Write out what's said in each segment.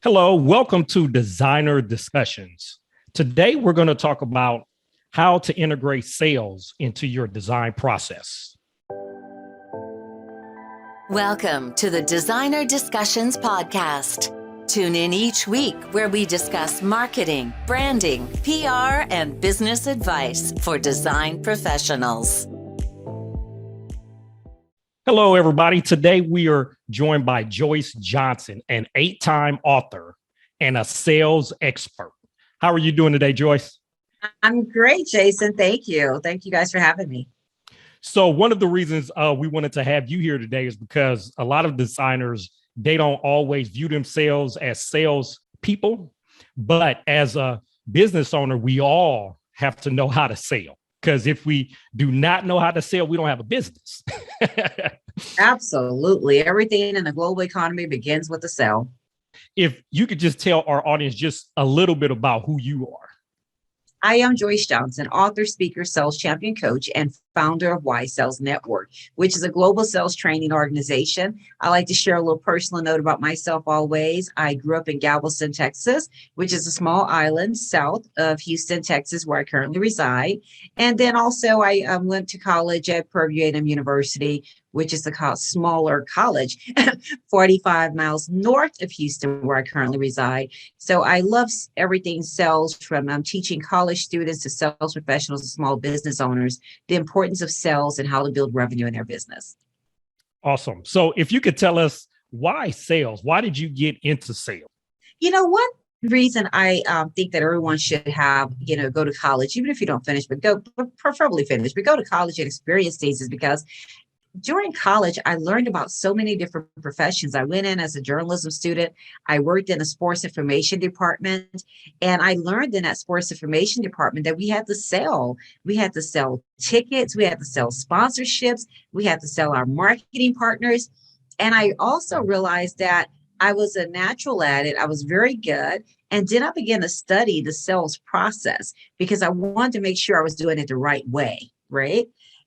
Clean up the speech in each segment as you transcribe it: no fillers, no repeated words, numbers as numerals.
Hello, welcome to Designer Discussions. Today, we're going to talk about how to integrate sales into your design process. Welcome to the Designer Discussions podcast. Tune in each week where we discuss marketing, branding, PR, and business advice for design professionals. Hello, everybody. Today, we are joined by Joyce Johnson, an 8-time author and a sales expert. How are you doing today, Joyce? I'm great, Jason. Thank you. Thank you guys for having me. So one of the reasons we wanted to have you here today is because a lot of designers, they don't always view themselves as sales people, but as a business owner, we all have to know how to sell. Because if we do not know how to sell, we don't have a business. Absolutely. Everything in the global economy begins with a sale. If you could just tell our audience just a little bit about who you are. I am Joyce Johnson, author, speaker, sales champion coach, and founder of Y Sales Network, which is a global sales training organization. I like to share a little personal note about myself always. I grew up in Galveston, Texas, which is a small island south of Houston, Texas, where I currently reside. And then also I went to college at Purdue A&M University, which is a smaller college, 45 miles north of Houston, where I currently reside. So I love everything sales, from teaching college students to sales professionals and small business owners, the importance of sales and how to build revenue in their business. Awesome. So if you could tell us why sales, why did you get into sales? You know what? Reason I think that everyone should have, go to college, even if you don't finish, but preferably finish, but go to college and experience things, is because during college, I learned about so many different professions. I went in as a journalism student. I worked in a sports information department, and I learned in that sports information department that we had to sell. We had to sell tickets. We had to sell sponsorships. We had to sell our marketing partners. And I also realized that I was a natural at it. I was very good. And then I began to study the sales process because I wanted to make sure I was doing it the right way, right?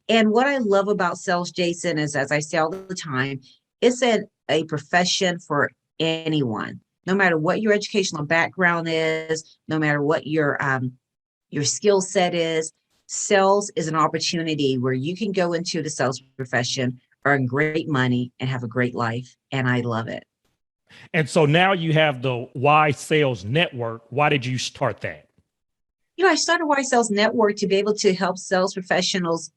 And what I love about sales, Jason, is, as I say all the time, it's a profession for anyone, no matter what your educational background is, no matter what your skill set is. Sales is an opportunity where you can go into the sales profession, earn great money, and have a great life. And I love it. And so now you have the Y Sales Network. Why did you start that? I started Y Sales Network to be able to help sales professionals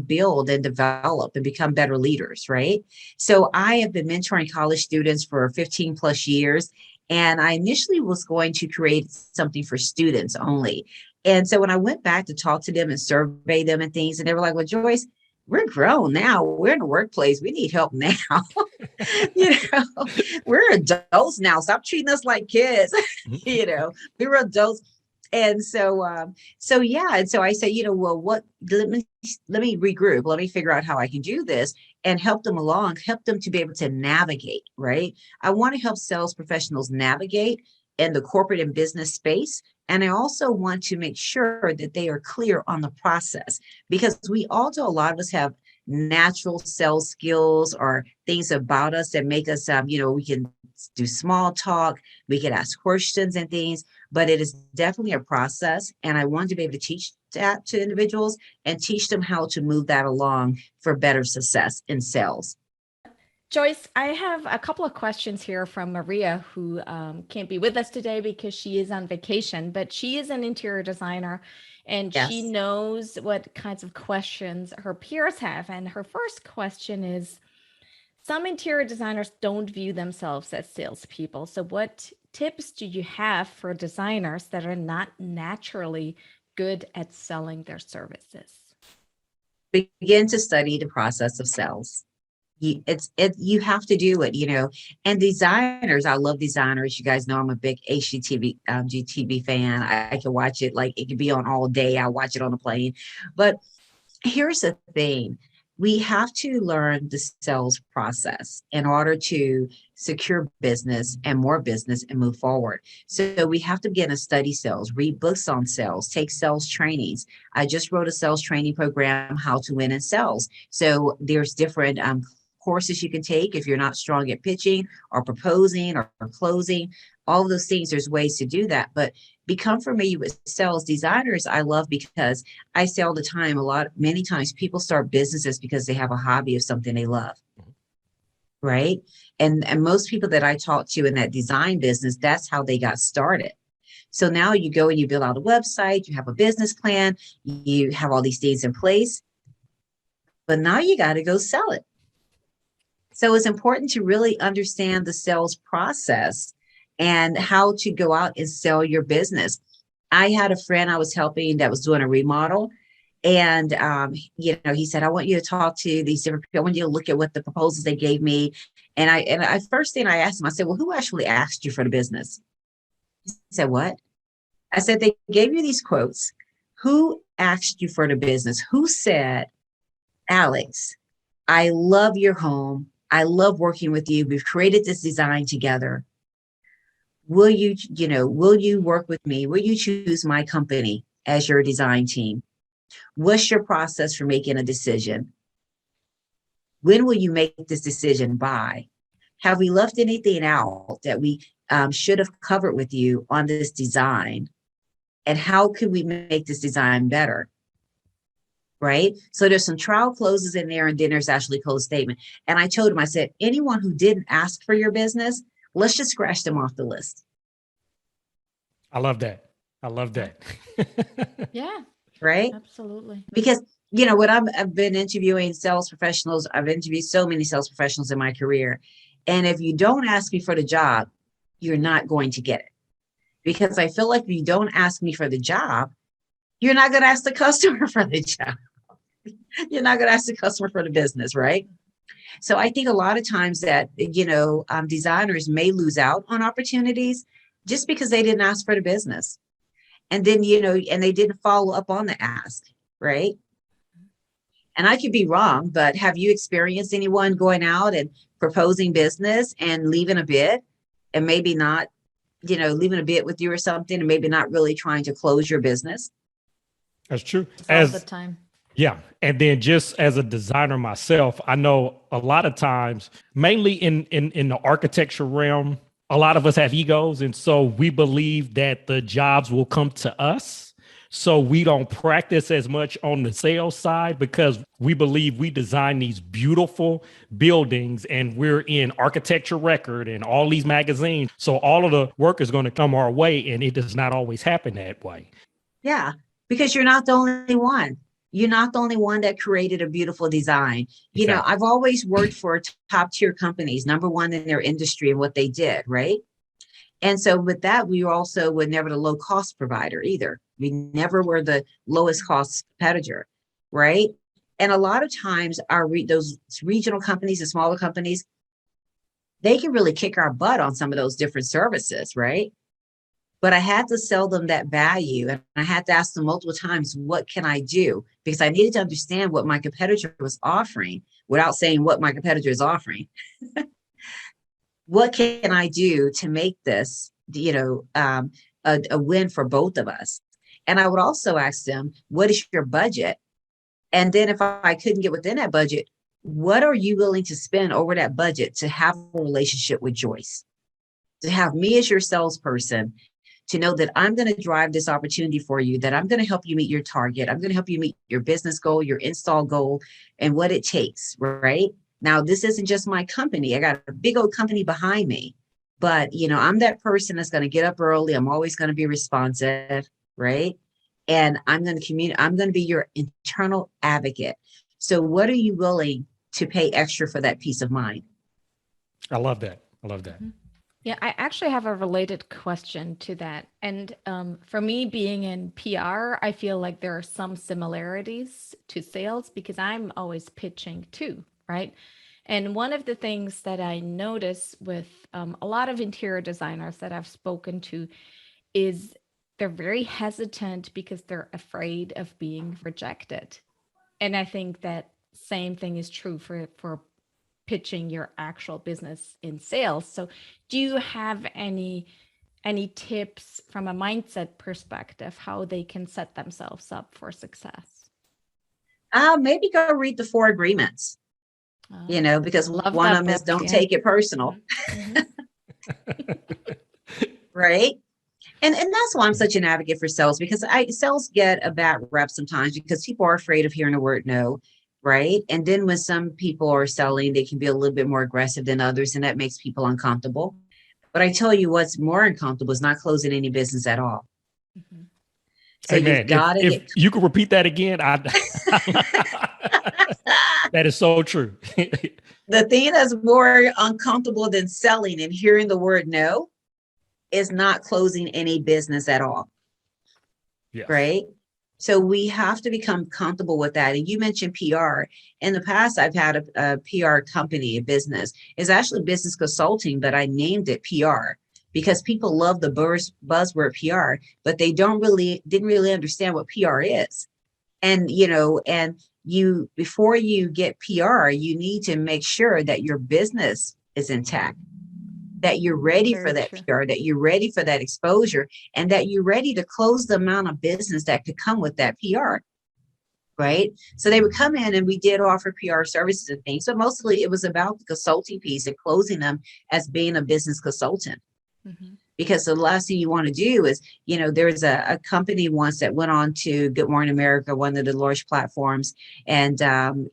build and develop and become better leaders, right? So I have been mentoring college students for 15 plus years. And I initially was going to create something for students only. And so when I went back to talk to them and survey them and things, and they were like, well, Joyce, we're grown now. We're in the workplace. We need help now. We're adults now. Stop treating us like kids. We're adults. And so I say, well, let me regroup. Let me figure out how I can do this and help them along, help them to be able to navigate, right? I want to help sales professionals navigate in the corporate and business space. And I also want to make sure that they are clear on the process, because a lot of us have natural sales skills or things about us that make us, we can do small talk, we can ask questions and things, but it is definitely a process. And I want to be able to teach that to individuals and teach them how to move that along for better success in sales. Joyce, I have a couple of questions here from Maria, who can't be with us today because she is on vacation, but she is an interior designer, and Yes. She knows what kinds of questions her peers have. And her first question is, some interior designers don't view themselves as salespeople. So what tips do you have for designers that are not naturally good at selling their services? Begin to study the process of sales. You have to do it, and designers, I love designers. You guys know I'm a big HGTV fan. I can watch it, like it could be on all day. I watch it on a plane. But here's the thing. We have to learn the sales process in order to secure business and more business and move forward. So we have to begin to study sales, read books on sales, take sales trainings. I just wrote a sales training program, How to Win in Sales. So there's different courses you can take if you're not strong at pitching or proposing or closing. all of those things. There's ways to do that, but become familiar with sales. Designers I love because I say all the time, many times people start businesses because they have a hobby of something they love. Right. And most people that I talk to in that design business, that's how they got started. So now you go and you build out a website, you have a business plan, you have all these things in place, but now you got to go sell it. So it's important to really understand the sales process and how to go out and sell your business. I had a friend I was helping that was doing a remodel. And, he said, I want you to talk to these different people. I want you to look at what the proposals they gave me. And I first thing I asked him, I said, well, who actually asked you for the business? He said, what? I said, they gave you these quotes. Who asked you for the business? Who said, Alex, I love your home. I love working with you. We've created this design together. Will you work with me? Will you choose my company as your design team? What's your process for making a decision? When will you make this decision by? Have we left anything out that we should have covered with you on this design? And how could we make this design better? Right? So there's some trial closes in there, and then there's actually close statement. And I told him, I said, anyone who didn't ask for your business, let's just scratch them off the list. I love that. Yeah. Right? Absolutely. Because, when I've been interviewing sales professionals, I've interviewed so many sales professionals in my career. And if you don't ask me for the job, you're not going to get it. Because I feel like if you don't ask me for the job, you're not going to ask the customer for the job. You're not going to ask the customer for the business, right? So I think a lot of times that, designers may lose out on opportunities just because they didn't ask for the business. And then, and they didn't follow up on the ask, right? And I could be wrong, but have you experienced anyone going out and proposing business and leaving a bid and maybe not, leaving a bid with you or something and maybe not really trying to close your business? That's true. All the time. Yeah. And then just as a designer myself, I know a lot of times, mainly in the architecture realm, a lot of us have egos. And so we believe that the jobs will come to us. So we don't practice as much on the sales side because we believe we design these beautiful buildings and we're in Architecture Record and all these magazines. So all of the work is going to come our way, and it does not always happen that way. Yeah, because you're not the only one. You're not the only one that created a beautiful design. Exactly. I've always worked for top tier companies, number one in their industry and what they did, right? And so with that, we also were never the low cost provider either. We never were the lowest cost competitor, right? And a lot of times those regional companies and smaller companies, they can really kick our butt on some of those different services, right? But I had to sell them that value. And I had to ask them multiple times, what can I do? Because I needed to understand what my competitor was offering without saying what my competitor is offering. What can I do to make this, a win for both of us? And I would also ask them, what is your budget? And then if I couldn't get within that budget, what are you willing to spend over that budget to have a relationship with Joyce? To have me as your salesperson, to know that I'm going to drive this opportunity for you, that I'm going to help you meet your target. I'm going to help you meet your business goal, your install goal, and what it takes, right? Now, this isn't just my company. I got a big old company behind me, but I'm that person that's going to get up early. I'm always going to be responsive, right? And I'm going to communicate. I'm going to be your internal advocate. So what are you willing to pay extra for that peace of mind? I love that. Mm-hmm. Yeah, I actually have a related question to that. And for me, being in PR, I feel like there are some similarities to sales because I'm always pitching too, right? And one of the things that I notice with a lot of interior designers that I've spoken to is they're very hesitant because they're afraid of being rejected. And I think that same thing is true for pitching your actual business in sales. So do you have any tips from a mindset perspective, how they can set themselves up for success? Maybe go read the 4 agreements, because one of them is don't take it personal. Mm-hmm. right? And that's why I'm such an advocate for sales, because sales get a bad rep sometimes because people are afraid of hearing the word no, right? And then when some people are selling, they can be a little bit more aggressive than others, and that makes people uncomfortable. But I tell you what's more uncomfortable is not closing any business at all. Mhm. So Hey you've man, got to if get you could repeat that again, that is so true. the thing that's more uncomfortable than selling and hearing the word no is not closing any business at all. Yes. Right? So we have to become comfortable with that. And you mentioned PR. In the past, I've had a PR company, a business. It's actually business consulting, but I named it PR because people love the buzzword PR, but they didn't really understand what PR is. And, before you get PR, you need to make sure that your business is intact, that you're ready for Very that true. PR, that you're ready for that exposure, and that you're ready to close the amount of business that could come with that PR, right? So they would come in and we did offer PR services and things, but mostly it was about the consulting piece and closing them as being a business consultant. Mhm. Because the last thing you want to do is, there's a company once that went on to Good Morning America, one of the large platforms, and, and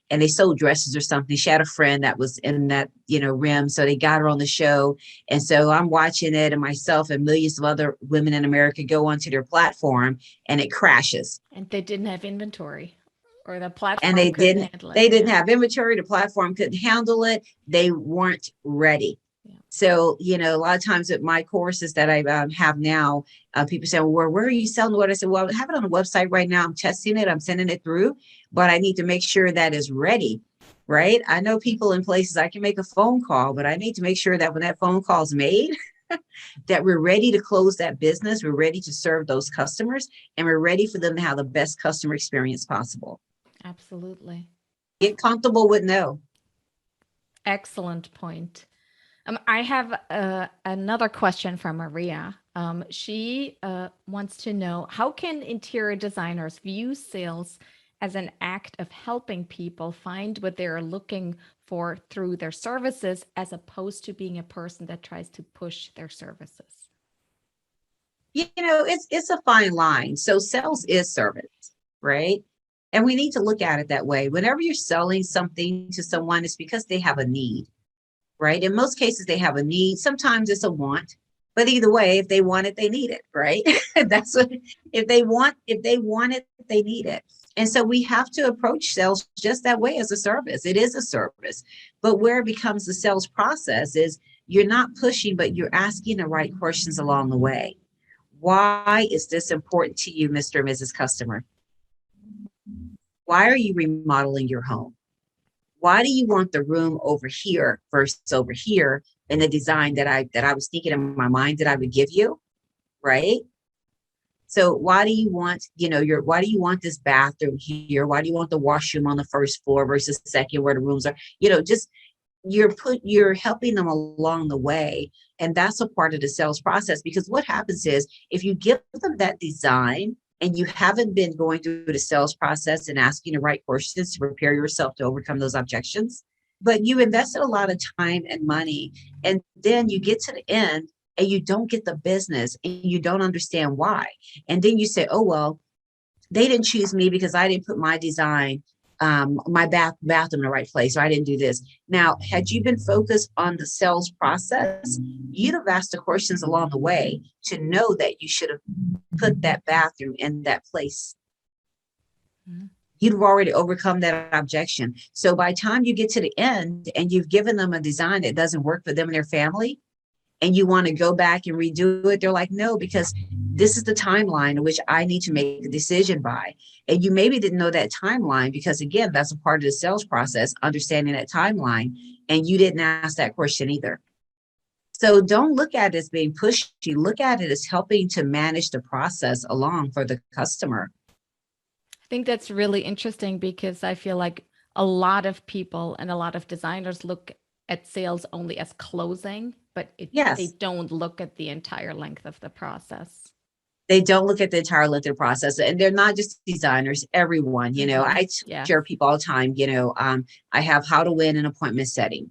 they sold dresses or something. She had a friend that was in that, rim. So they got her on the show. And so I'm watching it, and myself and millions of other women in America go onto their platform, and it crashes. And they didn't have inventory, or the And platform they couldn't didn't, handle it. they didn't Yeah. have inventory. The platform couldn't handle it. They weren't ready. Yeah. So, a lot of times at my courses that I have now, people say, well, where are you selling what? I said, well, I have it on the website right now. I'm testing it. I'm sending it through, but I need to make sure that is ready, right? I know people in places I can make a phone call, but I need to make sure that when that phone call is made, that we're ready to close that business. We're ready to serve those customers, and we're ready for them to have the best customer experience possible. Absolutely. Get comfortable with no. Excellent point. I have another question from Maria. She wants to know, how can interior designers view sales as an act of helping people find what they're looking for through their services, as opposed to being a person that tries to push their services? It's a fine line. So sales is service, right? And we need to look at it that way. Whenever you're selling something to someone, it's because they have a need, right? In most cases, they have a need. Sometimes it's a want, but either way, if they want it, they need it, right? That's what, if they want it, they need it. And so we have to approach sales just that way, as a service. It is a service. But where it becomes the sales process is you're not pushing, but you're asking the right questions along the way. Why is this important to you, Mr. and Mrs. Customer? Why are you remodeling your home? Why do you want the room over here versus over here in the design that I was thinking in my mind that I would give you, right? So why do you want, why do you want this bathroom here? Why do you want the washroom on the first floor versus second where the rooms are? Just you're helping them along the way. And that's a part of the sales process, because what happens is if you give them that design and you haven't been going through the sales process and asking the right questions to prepare yourself to overcome those objections, but you invested a lot of time and money, and then you get to the end and you don't get the business and you don't understand why. And then you say, oh, well, they didn't choose me because I didn't put my design, my bathroom in the right place, or I didn't do this. Now, had you been focused on the sales process, you'd have asked the questions along the way to know that you should have put that bathroom in that place. Mm-hmm. You'd have already overcome that objection. So by the time you get to the end and you've given them a design that doesn't work for them and their family, and you want to go back and redo it, they're like, no, because this is the timeline in which I need to make a decision by. And you maybe didn't know that timeline because, again, that's a part of the sales process, understanding that timeline, and you didn't ask that question either. So don't look at it as being pushy. Look at it as helping to manage the process along for the customer. I think that's really interesting, because I feel like a lot of people and a lot of designers look at sales only as closing, but they don't look at the entire length of the process. They don't look at the entire length of the process. And they're not just designers, everyone, I share people all the time, I have how to win an appointment setting.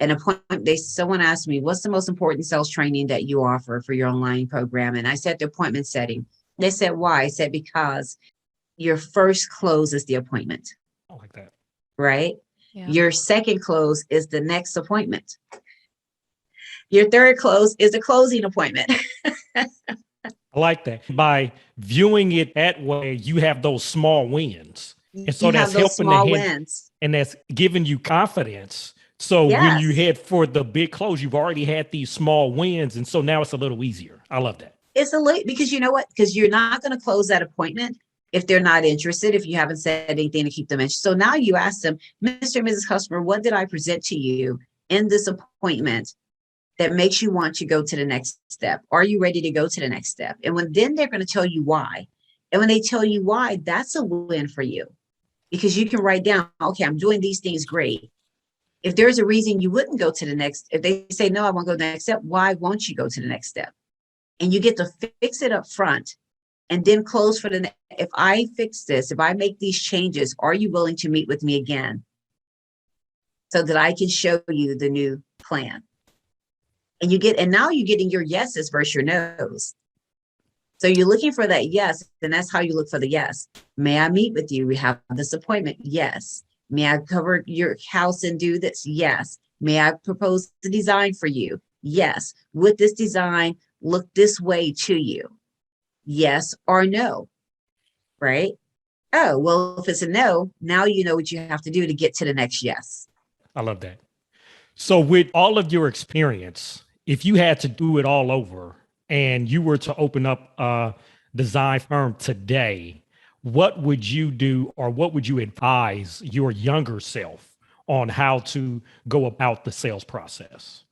an appointment. Someone asked me, what's the most important sales training that you offer for your online program? And I said, the appointment setting. They said, why? I said, because your first close is the appointment. I like that. Right? Yeah. Your second close is the next appointment. Your third close is a closing appointment. I like that. By viewing it that way, you have those small wins. And so You that's have those helping small to wins. and that's giving you confidence. So when you Yes. head for the big close, you've already had these small wins. And so now it's a little easier. I love that. It's a late, because you know what? Because you're not going to close that appointment if they're not interested, if you haven't said anything to keep them interested. So now you ask them, Mr. and Mrs. Customer, what did I present to you in this appointment that makes you want to go to the next step? Are you ready to go to the next step? And then they're going to tell you why. And when they tell you why, that's a win for you, because you can write down, okay, I'm doing these things great. If there's a reason you wouldn't go to the next, if they say, no, I won't go to the next step, why won't you go to the next step? And you get to fix it up front and then close for the next. If I fix this, if I make these changes, are you willing to meet with me again so that I can show you the new plan? And now you're getting your yeses versus your nos. So you're looking for that yes, and that's how you look for the yes. May I meet with you? We have this appointment. Yes. May I cover your house and do this? Yes. May I propose the design for you? Yes. Would this design look this way to you? Yes or no, right? Oh, well, if it's a no, now you know what you have to do to get to the next yes. I love that. So with all of your experience, if you had to do it all over and you were to open up a design firm today, what would you do, or what would you advise your younger self on how to go about the sales process?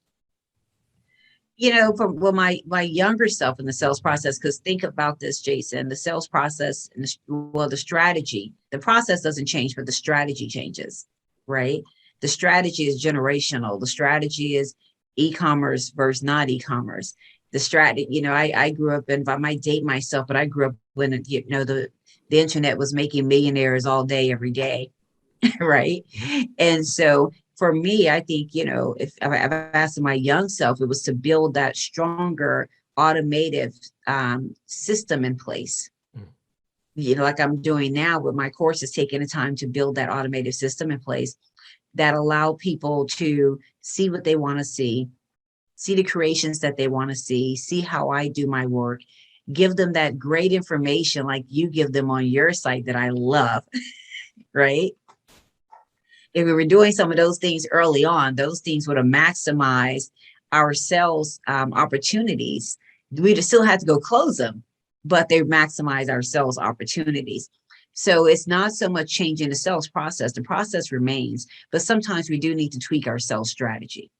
You know, my younger self in the sales process, because think about this, Jason, the sales process, and the strategy, the process doesn't change, but the strategy changes, right? The strategy is generational. The strategy is e-commerce versus not e-commerce. The strategy, I grew up in, I might date myself, but I grew up when, the internet was making millionaires all day, every day, right? And so for me, I think, if I've asked my young self, it was to build that stronger automated system in place. Like I'm doing now with my courses, taking the time to build that automated system in place that allow people to see what they want to see the creations that they want to see how I do my work, give them that great information like you give them on your site that I love, right? If we were doing some of those things early on, those things would have maximized our sales opportunities. We'd still have to go close them, but they maximize our sales opportunities. So it's not so much changing the sales process. The process remains, but sometimes we do need to tweak our sales strategy.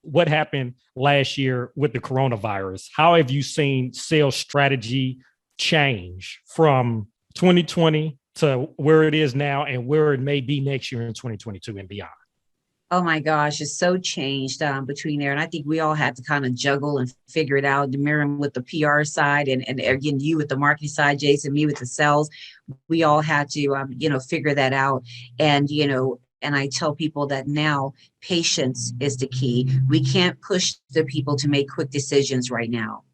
What happened last year with the coronavirus? How have you seen sales strategy change from 2020 to where it is now and where it may be next year in 2022 and beyond? Oh my gosh, it's so changed between there. And I think we all had to kind of juggle and figure it out. Mirjam with the PR side and again, you with the marketing side, Jason, me with the sales. We all had to, figure that out. And, and I tell people that now patience is the key. We can't push the people to make quick decisions right now.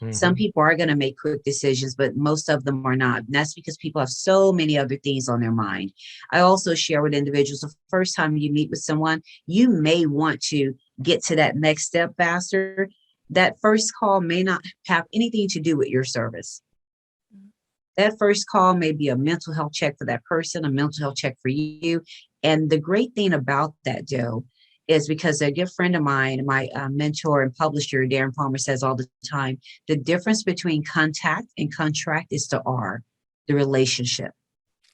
Mm-hmm. Some people are going to make quick decisions, but most of them are not. And that's because people have so many other things on their mind. I also share with individuals, the first time you meet with someone, you may want to get to that next step faster. That first call may not have anything to do with your service. That first call may be a mental health check for that person, a mental health check for you. And the great thing about that, Joe, is because a good friend of mine, my mentor and publisher, Darren Palmer, says all the time, the difference between contact and contract is the R, the relationship.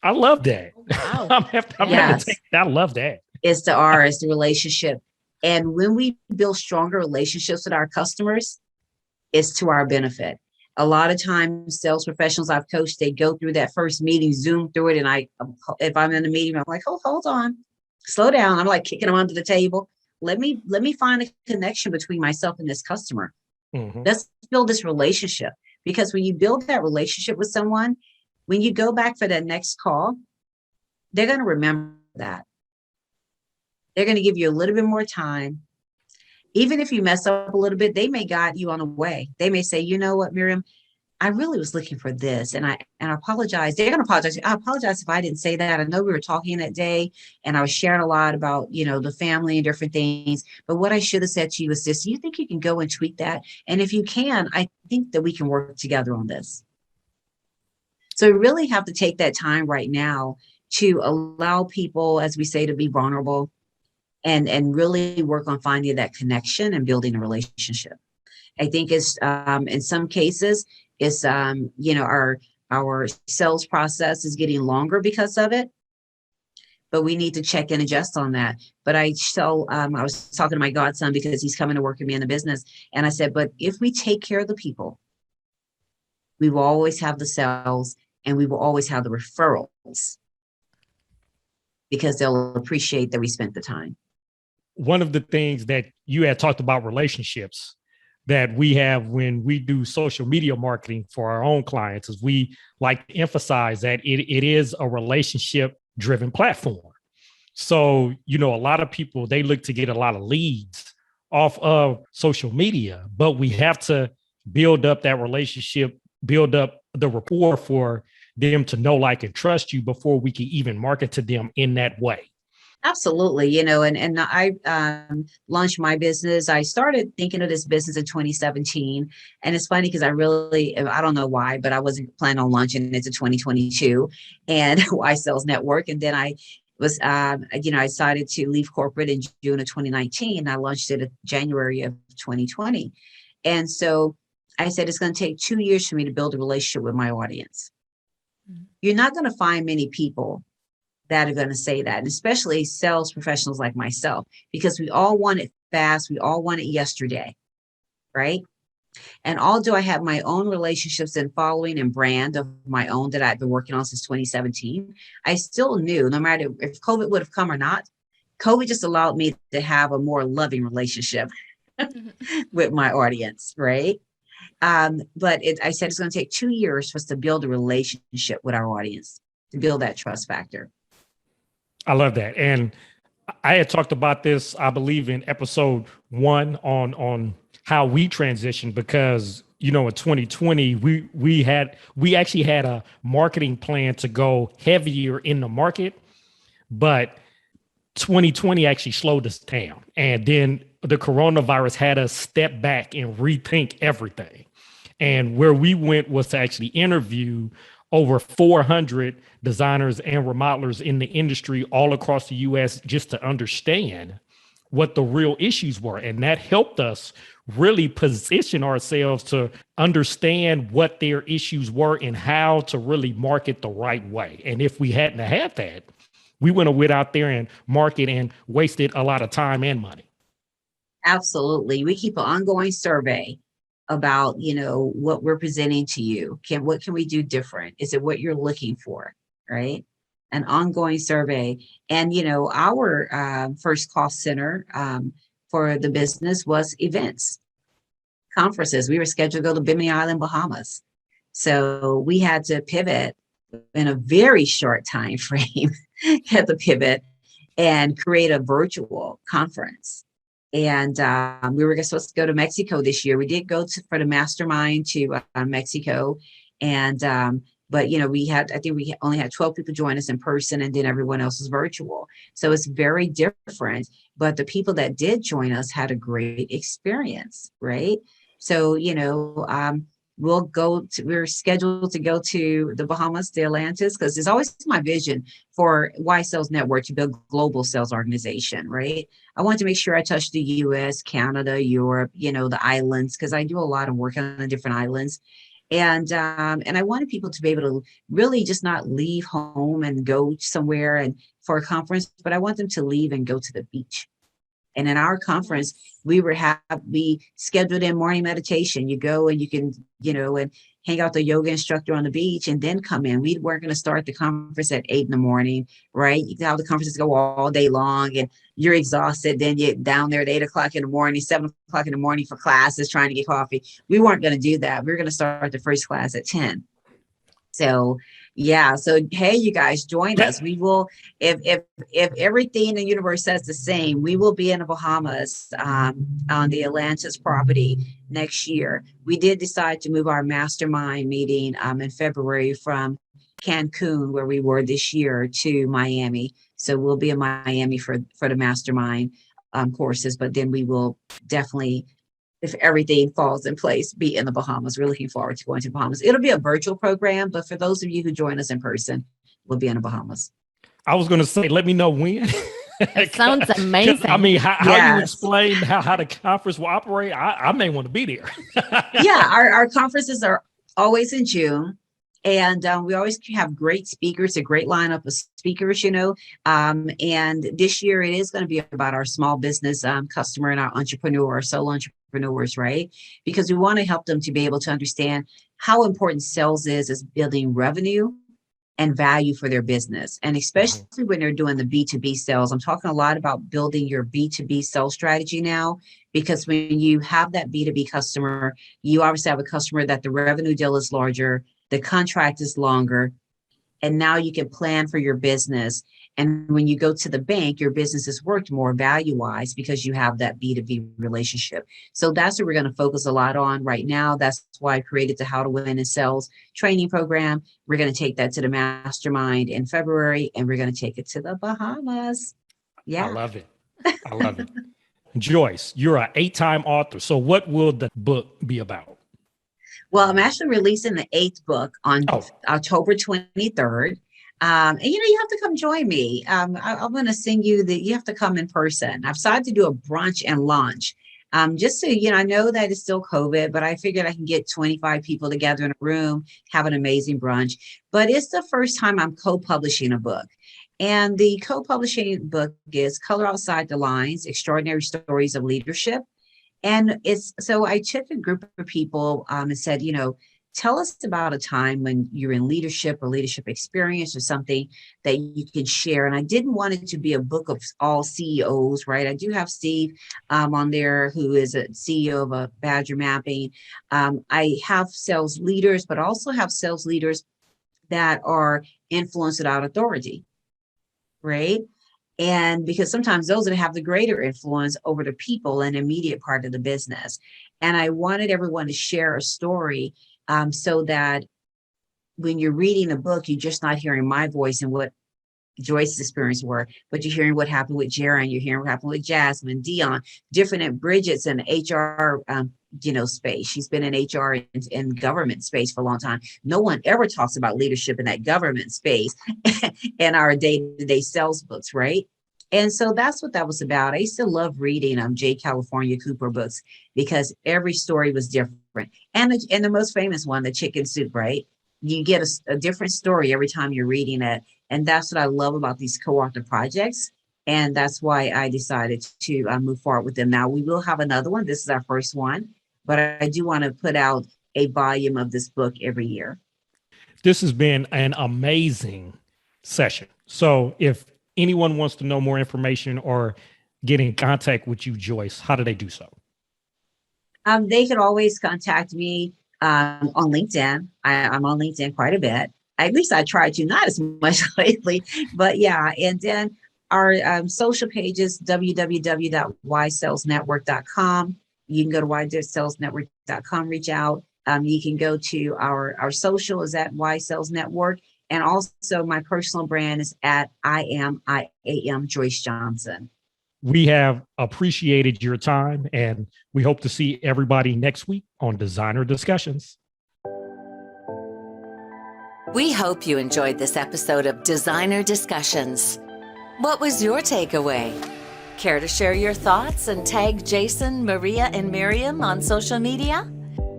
I love that. Wow. I love that. It's the R, it's the relationship. And when we build stronger relationships with our customers, it's to our benefit. A lot of times, sales professionals I've coached, they go through that first meeting, Zoom through it. And if I'm in a meeting, I'm like, oh, hold on, slow down. I'm like kicking them under the table. Let me find a connection between myself and this customer. Mm-hmm. Let's build this relationship. Because when you build that relationship with someone, when you go back for that next call, they're going to remember that. They're going to give you a little bit more time. Even if you mess up a little bit, they may guide you on the way. They may say, you know what, Mirjam, I really was looking for this, and I apologize. They're going to apologize. I apologize if I didn't say that. I know we were talking that day, and I was sharing a lot about, the family and different things. But what I should have said to you is this: you think you can go and tweak that? And if you can, I think that we can work together on this. So we really have to take that time right now to allow people, as we say, to be vulnerable, and really work on finding that connection and building a relationship. I think it's in some cases, it's our sales process is getting longer because of it, but we need to check and adjust on that. But I was talking to my godson because he's coming to work with me in the business, and I said, but if we take care of the people, we will always have the sales, and we will always have the referrals, because they'll appreciate that we spent the time. One of the things that you had talked about, relationships, that we have when we do social media marketing for our own clients, is we like to emphasize that it is a relationship driven platform. So, a lot of people, they look to get a lot of leads off of social media, but we have to build up that relationship, build up the rapport for them to know, like, and trust you before we can even market to them in that way. Absolutely. And I launched my business. I started thinking of this business in 2017. And it's funny because I don't know why, but I wasn't planning on launching it to 2022 and Y Sales Network. And then I was, I decided to leave corporate in June of 2019. And I launched it in January of 2020. And so I said, it's going to take 2 years for me to build a relationship with my audience. Mm-hmm. You're not going to find many people that are going to say that, and especially sales professionals like myself, because we all want it fast. We all want it yesterday, right? And although I have my own relationships and following and brand of my own that I've been working on since 2017, I still knew, no matter if COVID would have come or not, COVID just allowed me to have a more loving relationship with my audience, right? But I said it's going to take 2 years for us to build a relationship with our audience, to build that trust factor. I love that. And I had talked about this, I believe, in episode 1 on how we transitioned, because, in 2020, we actually had a marketing plan to go heavier in the market, but 2020 actually slowed us down. And then the coronavirus had us step back and rethink everything. And where we went was to actually interview over 400 designers and remodelers in the industry all across the US, just to understand what the real issues were. And that helped us really position ourselves to understand what their issues were and how to really market the right way. And if we hadn't had that, we wouldn't have went out there and market and wasted a lot of time and money. Absolutely. We keep an ongoing survey about, what we're presenting to you. What can we do different? Is it what you're looking for? Right? An ongoing survey. And, our first cost center for the business was events, conferences. We were scheduled to go to Bimini Island, Bahamas. So we had to pivot in a very short time frame, had to pivot and create a virtual conference. And we were supposed to go to Mexico this year. We did go for the mastermind to Mexico. And, but, I think we only had 12 people join us in person, and then everyone else was virtual. So it's very different. But the people that did join us had a great experience, right? So, we're scheduled to go to the Bahamas, the Atlantis, because it's always my vision for Y Sales Network to build a global sales organization, right? I want to make sure I touch the US, Canada, Europe, the islands, because I do a lot of work on the different islands. And I wanted people to be able to really just not leave home and go somewhere and for a conference, but I want them to leave and go to the beach. And in our conference, we scheduled in morning meditation. You go and you can, and hang out with the yoga instructor on the beach and then come in. We weren't going to start the conference at 8 a.m, right? You can have the conferences go all day long and you're exhausted. Then you're down there at 8 o'clock in the morning, 7 o'clock in the morning for classes, trying to get coffee. We weren't going to do that. We were going to start the first class at 10. So Yeah. So, hey, you guys, join us. We will, if everything in the universe says the same, we will be in the Bahamas on the Atlantis property next year. We did decide to move our mastermind meeting in February from Cancun, where we were this year, to Miami. So we'll be in Miami for the mastermind courses, but then we will definitely, if everything falls in place, be in the Bahamas. We're looking forward to going to Bahamas. It'll be a virtual program, but for those of you who join us in person, we'll be in the Bahamas. I was going to say, let me know when. It sounds amazing. I mean, how Yes. you explain how the conference will operate, I may want to be there. Yeah, our conferences are always in June. And we always have great speakers, a great lineup of speakers, and this year it is going to be about our small business customer and our entrepreneur, our solo entrepreneurs, right? Because we want to help them to be able to understand how important sales is building revenue and value for their business. And especially when they're doing the B2B sales. I'm talking a lot about building your B2B sales strategy now, because when you have that B2B customer, you obviously have a customer that the revenue deal is larger, the contract is longer, and now you can plan for your business. And when you go to the bank, your business is worked more value-wise because you have that B2B relationship. So that's what we're going to focus a lot on right now. That's why I created the How to Win in Sales training program. We're going to take that to the mastermind in February, and we're going to take it to the Bahamas. Yeah. I love it. I love it. Joyce, you're an 8-time author. So what will the book be about? Well, I'm actually releasing the 8th book on October 23rd. And you have to come join me. I'm going to send you you have to come in person. I've decided to do a brunch and launch. Just so, I know that it's still COVID, but I figured I can get 25 people together in a room, have an amazing brunch. But it's the first time I'm co-publishing a book. And the co-publishing book is Color Outside the Lines, Extraordinary Stories of Leadership. And so I took a group of people and said, tell us about a time when you're in leadership or leadership experience or something that you can share. And I didn't want it to be a book of all CEOs, right? I do have Steve on there, who is a CEO of a Badger Mapping. I have sales leaders, but also have sales leaders that are influenced without authority, right? And because sometimes those that have the greater influence over the people and immediate part of the business. And I wanted everyone to share a story so that when you're reading a book, you're just not hearing my voice and what Joyce's experience were, but you're hearing what happened with Jaron, you're hearing what happened with Jasmine, Dion, different at Bridget's in HR, space. She's been in HR and government space for a long time. No one ever talks about leadership in that government space in our day-to-day sales books, right? And so that's what that was about. I used to love reading J. California Cooper books because every story was different. And the most famous one, the chicken soup, right? You get a different story every time you're reading it. And that's what I love about these co-author projects. And that's why I decided to move forward with them. Now, we will have another one. This is our first one, but I do want to put out a volume of this book every year. This has been an amazing session. So if anyone wants to know more information or get in contact with you, Joyce, how do they do so? They can always contact me on LinkedIn. I'm on LinkedIn quite a bit. At least I try to, not as much lately, but yeah. And then our social pages, www.ysalesnetwork.com. You can go to ysalesnetwork.com, reach out. You can go to our social is at Y Sales Network. And also my personal brand is at I am Joyce Johnson. We have appreciated your time, and we hope to see everybody next week on Designer Discussions. We hope you enjoyed this episode of Designer Discussions. What was your takeaway? Care to share your thoughts and tag Jason, Maria, and Mirjam on social media?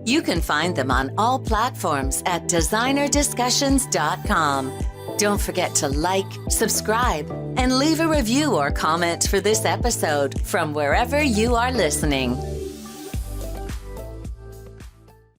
You can find them on all platforms at designerdiscussions.com. Don't forget to like, subscribe, and leave a review or comment for this episode from wherever you are listening.